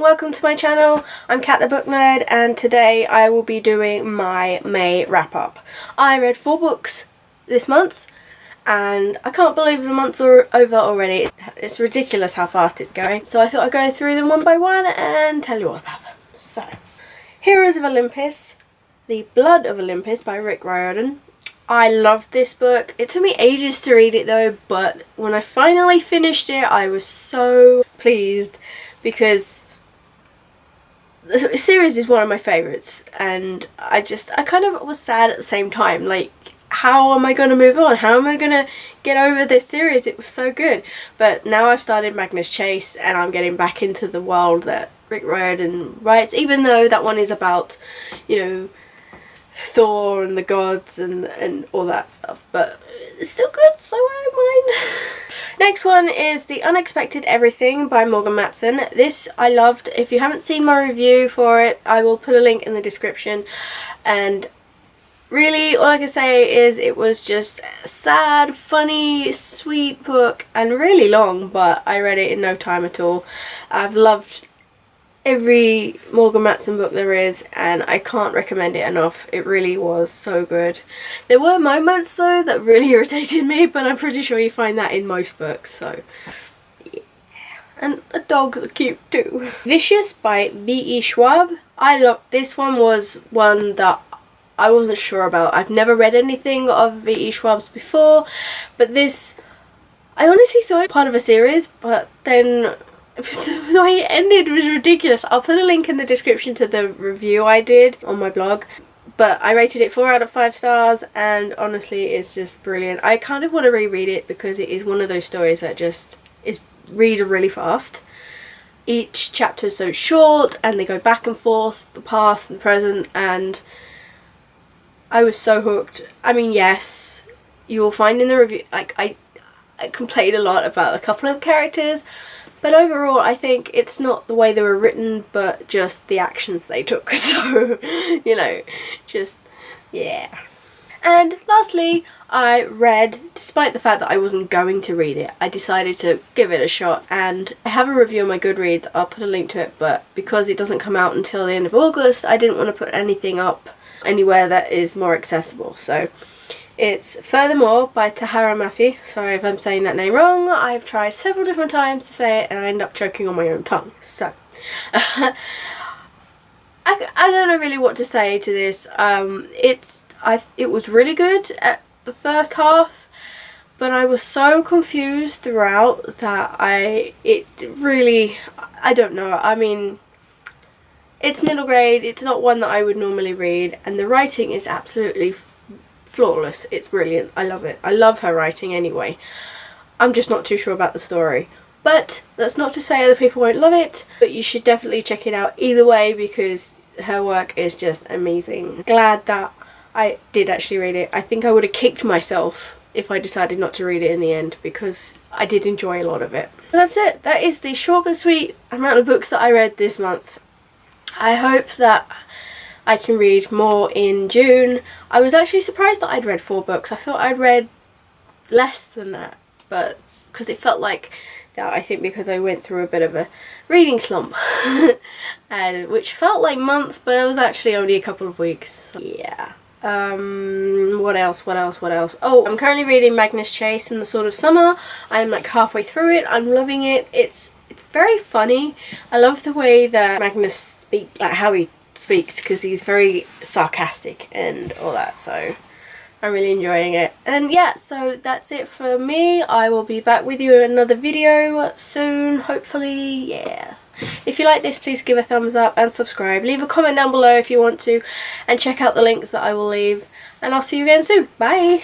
welcome to my channel. I'm Kat the Book Nerd, and today I will be doing my May wrap up. I read 4 books this month and I can't believe the month's are over already. It's ridiculous how fast it's going. So I thought I'd go through them one by one and tell you all about them. So, Heroes of Olympus, The Blood of Olympus by Rick Riordan. I loved this book. It took me ages to read it though, but when I finally finished it I was so pleased because the series is one of my favourites, and I kind of was sad at the same time, like, how am I going to move on? How am I going to get over this series? It was so good. But now I've started Magnus Chase and I'm getting back into the world that Rick Riordan writes, even though that one is about, you know, Thor and the gods and all that stuff, but it's still good, so I don't mind. Next one is The Unexpected Everything by Morgan Matson. This I loved. If you haven't seen my review for it, I will put a link in the description. And really, all I can say is it was just a sad, funny, sweet book, and really long, but I read it in no time at all. I've loved every Morgan Matson book there is, and I can't recommend it enough. It really was so good. There were moments though that really irritated me, but I'm pretty sure you find that in most books, so yeah. And the dogs are cute too. Vicious by B.E. Schwab. I love this one. Was one that I wasn't sure about. I've never read anything of B.E. Schwab's before, but this I honestly thought it was part of a series, but then the way it ended was ridiculous. I'll put a link in the description to the review I did on my blog, but I rated it 4 out of 5 stars, and honestly it's just brilliant. I kind of want to reread it because it is one of those stories that just reads really fast. Each chapter is so short and they go back and forth, the past and the present, and I was so hooked. I mean, yes, you will find in the review, like, I complained a lot about a couple of characters, but overall I think it's not the way they were written, but just the actions they took. So, you know, just, yeah. And lastly, I read, despite the fact that I wasn't going to read it, I decided to give it a shot, and I have a review on my Goodreads. I'll put a link to it, but because it doesn't come out until the end of August, I didn't want to put anything up anywhere that is more accessible. So it's Furthermore by Tahara Mafi. Sorry if I'm saying that name wrong. I've tried several different times to say it and I end up choking on my own tongue. So I don't know really what to say to this. It was really good at the first half, but I was so confused throughout that I don't know. I mean, it's middle grade. It's not one that I would normally read, and the writing is absolutely flawless. It's brilliant. I love it. I love her writing anyway. I'm just not too sure about the story. But that's not to say other people won't love it, but you should definitely check it out either way because her work is just amazing. Glad that I did actually read it. I think I would have kicked myself if I decided not to read it in the end because I did enjoy a lot of it. But that's it. That is the short and sweet amount of books that I read this month. I hope that I can read more in June. I was actually surprised that I'd read 4 books. I thought I'd read less than that, but because it felt like that, I think because I went through a bit of a reading slump and which felt like months, but it was actually only a couple of weeks. So, yeah. What else? Oh, I'm currently reading Magnus Chase and the Sword of Summer. I'm like halfway through it. I'm loving it. It's very funny. I love the way that Magnus speaks, like how he speaks, because he's very sarcastic and all that, so I'm really enjoying it. And yeah, so that's it for me. I will be back with you in another video soon, hopefully. Yeah. If you like this, please give a thumbs up and subscribe. Leave a comment down below if you want to, and check out the links that I will leave, and I'll see you again soon. Bye!